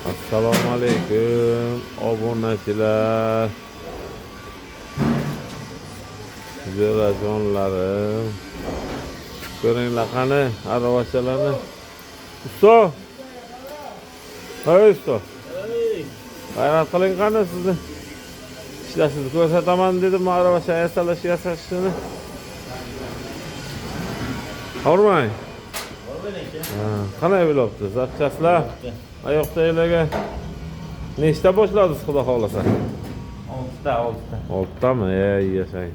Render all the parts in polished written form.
Assalomu alaykum obunachilar, jo'rajonlarim. Ko'ringlar qani aravachalarni. Usto. Hey usto. G'ayrat qiling qani sizni. Ishlashingizni ko'rsataman dedim, aravacha yasashini. Hormang. Qanday bo'libdi? Zapchastlar. Oyoqdagilarga nechta boshladingiz, xudo xolasa? 6tami? Yashang.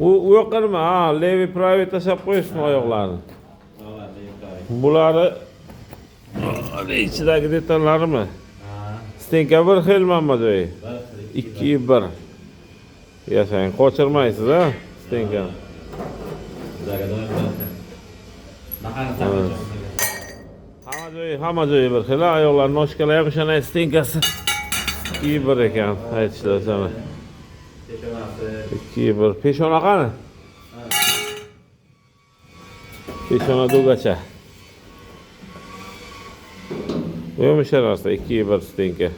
U yoqqa nima? Levi pravi tashab qo'yishmi oyoqlarni? Bulari ichidagi detallarimi? Stenka bir xil Mammajoy. 2-1. Yashang, qochirmaysiz ha? Stenka. Hamma joyi bir xil, oyoqlarni oshkalar ham o'shana stenkasi 2-1 ekan, aytishlar sana. 2-1. Peshona qani? Peshona do'gacha. Yo'q, narsa 2-1 stenka.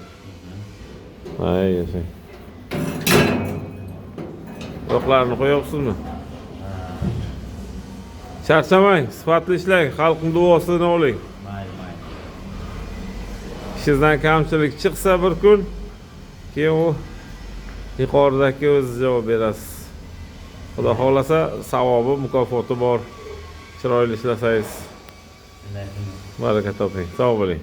Hay, yashang. Yo'qlarni qo'yapsizmi? Charchamang, sifatli ishlang, xalqning duosini oling. Ishingizdan kamchilik chiqsa bir kun, keyin u yuqoridagi o'zi javob berasiz. Xudo xolasa savobi, mukofoti bor. Chiroyli ishlasangiz baraka toping. Sog' bo'ling.